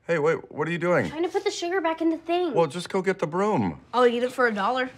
Hey, wait, what are you doing? Trying to put the sugar back in the thing. Well, just go get the broom. I'll eat it for $1.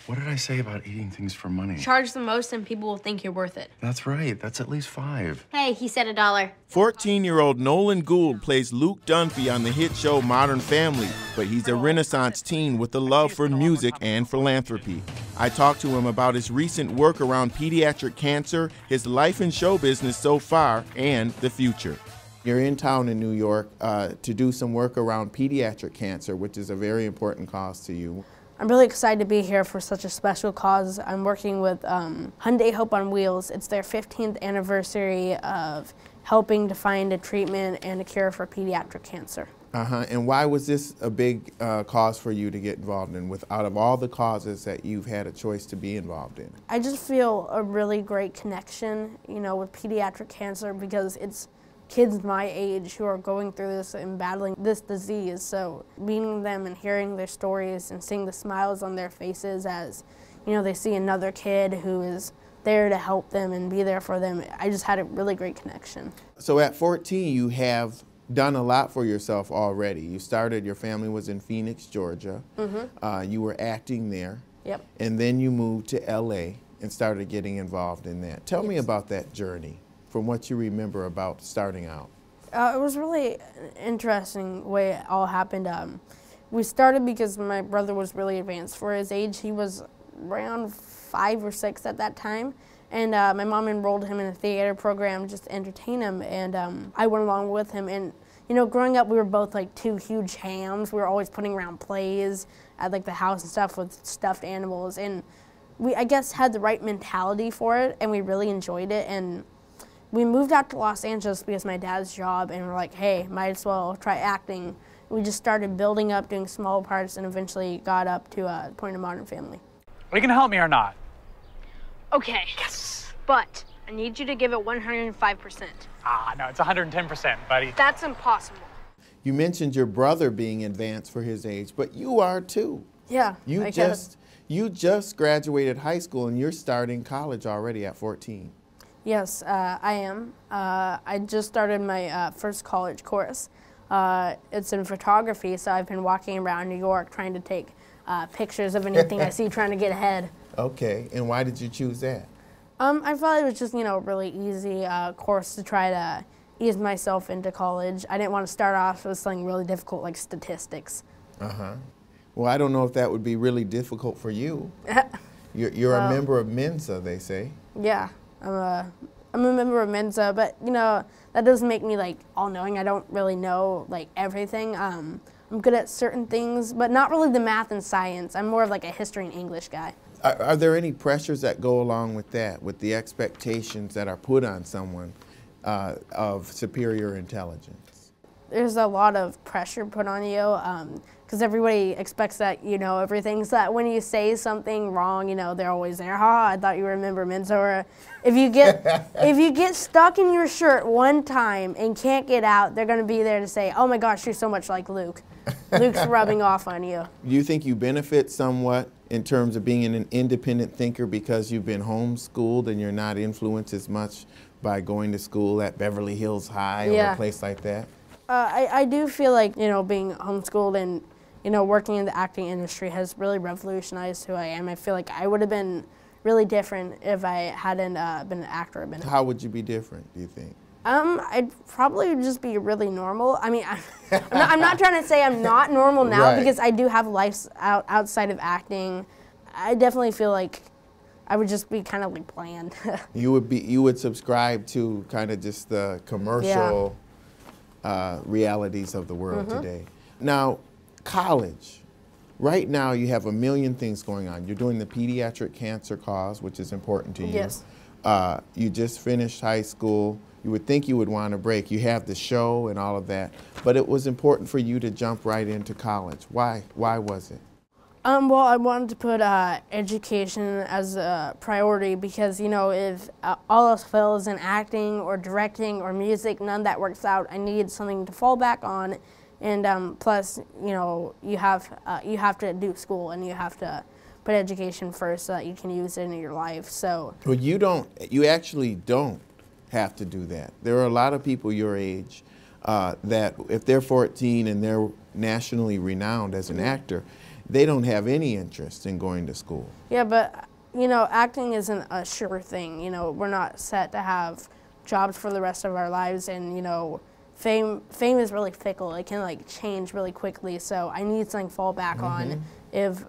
What did I say about eating things for money? Charge the most and people will think you're worth it. That's right. That's at least 5. Hey, he said $1. 14-year-old Nolan Gould plays Luke Dunphy on the hit show Modern Family, but he's a Renaissance teen with a love for music and philanthropy. I talked to him about his recent work around pediatric cancer, his life in show business so far, and the future. You're in town in New York to do some work around pediatric cancer, which is a very important cause to you. I'm really excited to be here for such a special cause. I'm working with Hyundai Hope on Wheels. It's their 15th anniversary of helping to find a treatment and a cure for pediatric cancer. And why was this a big cause for you to get involved in, out of all the causes that you've had a choice to be involved in? I just feel a really great connection, with pediatric cancer because it's kids my age who are going through this and battling this disease. So meeting them and hearing their stories and seeing the smiles on their faces as, they see another kid who is there to help them and be there for them, I just had a really great connection. So at 14, you have done a lot for yourself already. You started, your family was in Phoenix, Georgia. You were acting there. Yep. And then you moved to LA and started getting involved in that. Tell me about that journey, from what you remember about starting out. It was really an interesting way it all happened. We started because my brother was really advanced for his age. He was around 5 or 6 at that time. And my mom enrolled him in a theater program just to entertain him. And I went along with him. And, growing up, we were both like 2 huge hams. We were always putting around plays at the house and stuff with stuffed animals. And we, I guess, had the right mentality for it. And we really enjoyed it. And we moved out to Los Angeles because of my dad's job, and we're like, hey, might as well try acting. We just started building up, doing small parts, and eventually got up to a point of Modern Family. Are you gonna help me or not? Okay. Yes. But I need you to give it 105%. No, it's 110%, buddy. That's impossible. You mentioned your brother being advanced for his age, but you are too. Yeah, You just graduated high school and you're starting college already at 14. Yes, I am. I just started my first college course. It's in photography, so I've been walking around New York trying to take pictures of anything I see, trying to get ahead. Okay, and why did you choose that? I thought it was just, a really easy course to try to ease myself into college. I didn't want to start off with something really difficult like statistics. Well, I don't know if that would be really difficult for you. You're a member of Mensa, they say. Yeah. I'm a member of Mensa, but that doesn't make me all-knowing. I don't really know everything. I'm good at certain things, but not really the math and science. I'm more of a history and English guy. Are there any pressures that go along with that, with the expectations that are put on someone of superior intelligence? There's a lot of pressure put on you because everybody expects that you know everything. So that when you say something wrong, they're always there. I thought you were a member of Mensa. Or if you get stuck in your shirt one time and can't get out, they're going to be there to say, "Oh my gosh, you're so much like Luke. Luke's rubbing off on you." Do you think you benefit somewhat in terms of being an independent thinker because you've been homeschooled and you're not influenced as much by going to school at Beverly Hills High or a place like that? I do feel like, being homeschooled and, working in the acting industry has really revolutionized who I am. I feel like I would have been really different if I hadn't been an actor. How would you be different, do you think? I'd probably just be really normal. I mean, I'm not trying to say I'm not normal now because I do have lives outside of acting. I definitely feel like I would just be kind of bland. You would subscribe to kind of just the commercial realities of the world today. Now, college. Right now you have a million things going on. You're doing the pediatric cancer cause, which is important to you. Yes. You just finished high school. You would think you would want a break. You have the show and all of that, but it was important for you to jump right into college. Why? Why was it? Well, I wanted to put education as a priority because, if all else fails in acting or directing or music, none of that works out. I needed something to fall back on, and plus, you have to do school and you have to put education first so that you can use it in your life. So. Well, you actually don't have to do that. There are a lot of people your age that if they're 14 and they're nationally renowned as an actor, they don't have any interest in going to school. Yeah, but you know, acting isn't a sure thing. You know, we're not set to have jobs for the rest of our lives, and you know, fame is really fickle. It can like change really quickly. So I need something to fall back on if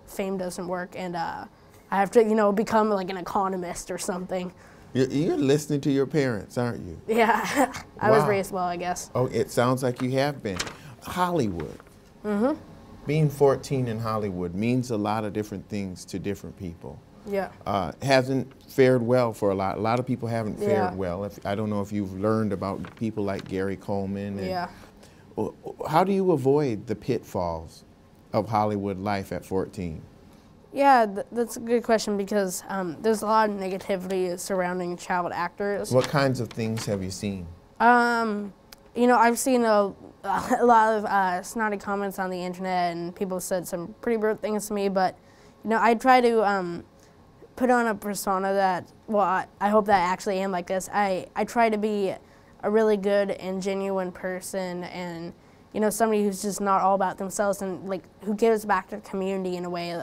fame doesn't work, and I have to, you know, become like an economist or something. You're listening to your parents, aren't you? Yeah, I was Wow. raised well, I guess. Oh, it sounds like you have been. Hollywood. Being 14 in Hollywood means a lot of different things to different people. Yeah. Hasn't fared well for a lot. A lot of people haven't fared Yeah. well. I don't know if you've learned about people like Gary Coleman. And, Yeah. How do you avoid the pitfalls of Hollywood life at 14? Yeah, that's a good question because there's a lot of negativity surrounding child actors. What kinds of things have you seen? You know, I've seen a lot of snotty comments on the internet, and people said some pretty rude things to me, but, you know, I try to put on a persona that, well, I hope that I actually am like this. I try to be a really good and genuine person, and, you know, somebody who's just not all about themselves and, like, who gives back to the community in a way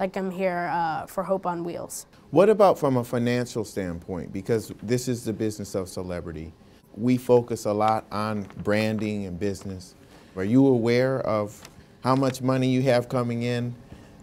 like I'm here for Hope on Wheels. What about from a financial standpoint? Because this is the business of celebrity. We focus a lot on branding and business. Are you aware of how much money you have coming in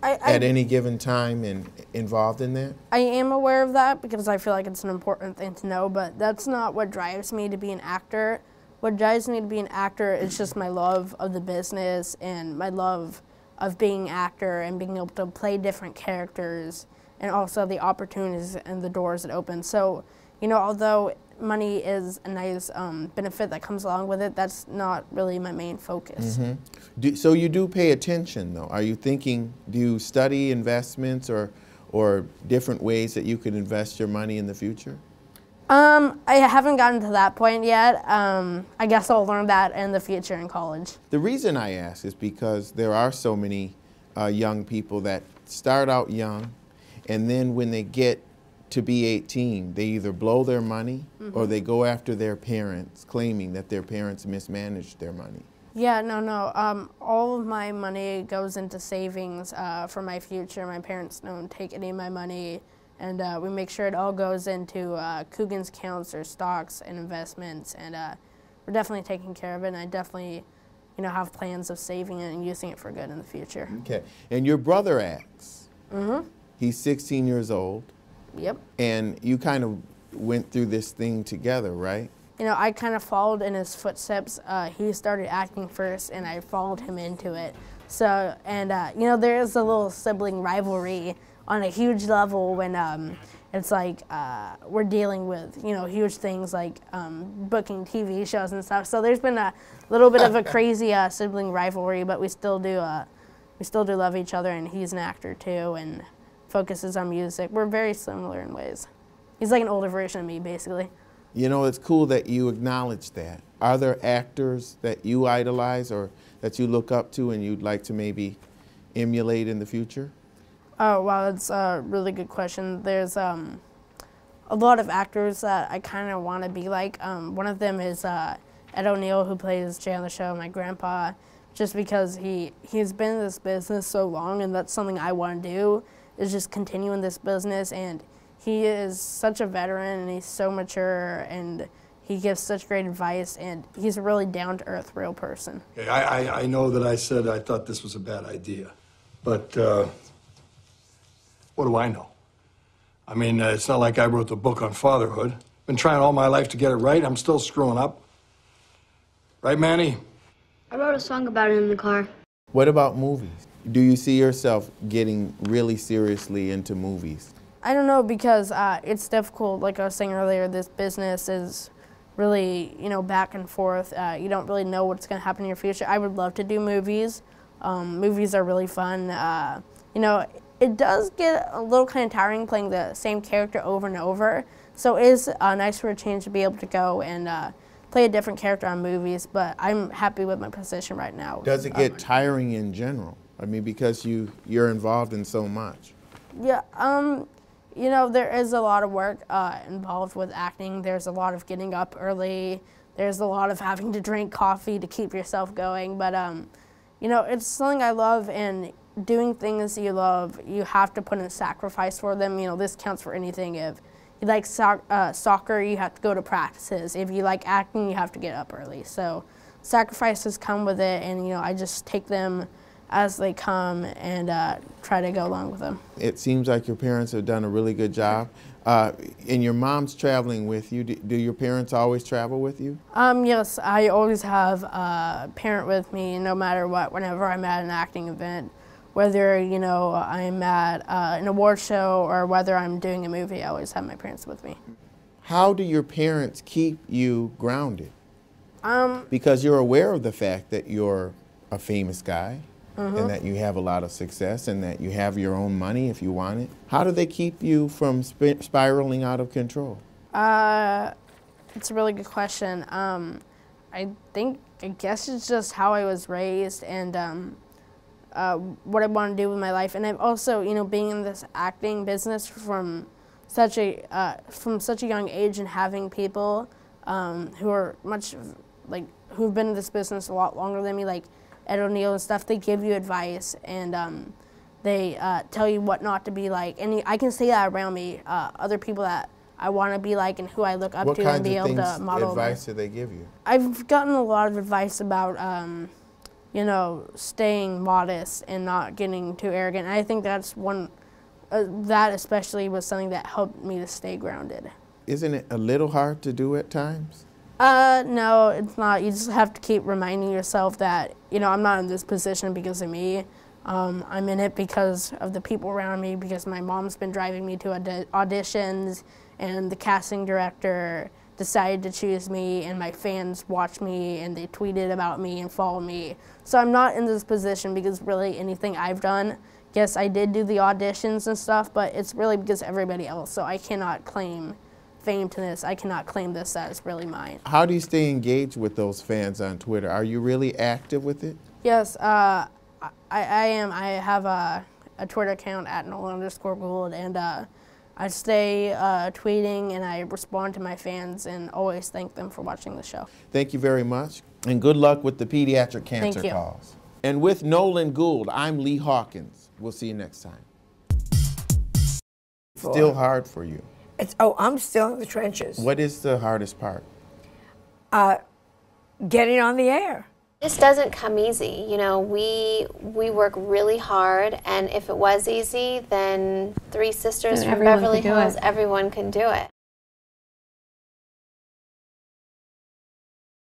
at any given time and involved in that? I am aware of that because I feel like it's an important thing to know, but that's not what drives me to be an actor. What drives me to be an actor is just my love of the business and my love of being an actor and being able to play different characters, and also the opportunities and the doors it opens. So, you know, although money is a nice benefit that comes along with it, that's not really my main focus. So you do pay attention, though. Are you thinking, do you study investments or different ways that you could invest your money in the future? I haven't gotten to that point yet. I guess I'll learn that in the future in college. The reason I ask is because there are so many young people that start out young, and then when they get to be 18, they either blow their money or they go after their parents, claiming that their parents mismanaged their money. Yeah, no. All of my money goes into savings for my future. My parents don't take any of my money, and we make sure it all goes into Coogan's accounts or stocks and investments, and we're definitely taking care of it, and I definitely, you know, have plans of saving it and using it for good in the future. Okay, and your brother acts. He's 16 years old. Yep. And you kind of went through this thing together, right? You know, I kind of followed in his footsteps. He started acting first, and I followed him into it. So, and you know, there is a little sibling rivalry on a huge level when it's like we're dealing with, you know, huge things like booking TV shows and stuff. So there's been a little bit of a crazy sibling rivalry, but we still do love each other, and he's an actor too, and focuses on music. We're very similar in ways. He's like an older version of me, basically. You know, it's cool that you acknowledge that. Are there actors that you idolize or that you look up to and you'd like to maybe emulate in the future? Oh, wow, that's a really good question. There's a lot of actors that I kind of want to be like. One of them is Ed O'Neill, who plays Jay on the show, my grandpa, just because he's been in this business so long, and that's something I want to do, is just continue in this business. And he is such a veteran, and he's so mature, and he gives such great advice, and he's a really down-to-earth, real person. Okay, I know that I said I thought this was a bad idea, but what do I know? I mean, it's not like I wrote the book on fatherhood. Been trying all my life to get it right. I'm still screwing up. Right, Manny? I wrote a song about it in the car. What about movies? Do you see yourself getting really seriously into movies? I don't know, because it's difficult. Like I was saying earlier, this business is really, you know, back and forth. You don't really know what's going to happen in your future. I would love to do movies. Movies are really fun. You know, it does get a little kind of tiring playing the same character over and over. So it is nice for a change to be able to go and play a different character on movies, but I'm happy with my position right now. Does it get tiring in general? I mean, because you're involved in so much. Yeah, you know, there is a lot of work involved with acting. There's a lot of getting up early. there's a lot of having to drink coffee to keep yourself going. But, you know, it's something I love, and doing things you love, you have to put in a sacrifice for them. You know, this counts for anything. If you like soccer, you have to go to practices. If you like acting, you have to get up early. So sacrifices come with it, and, you know, I just take them as they come and try to go along with them. It seems like your parents have done a really good job. And your mom's traveling with you. Do your parents always travel with you? Yes, I always have a parent with me no matter what, whenever I'm at an acting event. Whether, you know, I'm at an award show or whether I'm doing a movie, I always have my parents with me. How do your parents keep you grounded? Because you're aware of the fact that you're a famous guy, and that you have a lot of success, and that you have your own money if you want it. How do they keep you from spiraling out of control? It's a really good question. I guess it's just how I was raised, and what I want to do with my life. And I've also, you know, being in this acting business from such a young age, and having people who are who've been in this business a lot longer than me, like Ed O'Neill and stuff, they give you advice, and they tell you what not to be like. And I can say that around me, other people that I want to be like and who I look up to, and be able to model. What advice do they give you? I've gotten a lot of advice about, you know, staying modest and not getting too arrogant. And I think that's that especially was something that helped me to stay grounded. Isn't it a little hard to do at times? No, it's not. You just have to keep reminding yourself that, you know, I'm not in this position because of me. I'm in it because of the people around me, because my mom's been driving me to auditions, and the casting director decided to choose me, and my fans watch me, and they tweeted about me and follow me. So I'm not in this position because really anything I've done. Yes, I did do the auditions and stuff, but it's really because of everybody else. So I cannot claim fame to this. I cannot claim this as really mine. How do you stay engaged with those fans on Twitter? Are you really active with it? Yes, I am. I have a Twitter account at Nolan_Gould, and I stay tweeting, and I respond to my fans and always thank them for watching the show. Thank you very much, and good luck with the pediatric cancer cause. And with Nolan Gould, I'm Lee Hawkins. We'll see you next time. Still hard for you. I'm still in the trenches. What is the hardest part? Getting on the air. This doesn't come easy. You know, we work really hard, and if it was easy, then Three Sisters from Beverly Hills, everyone can do it.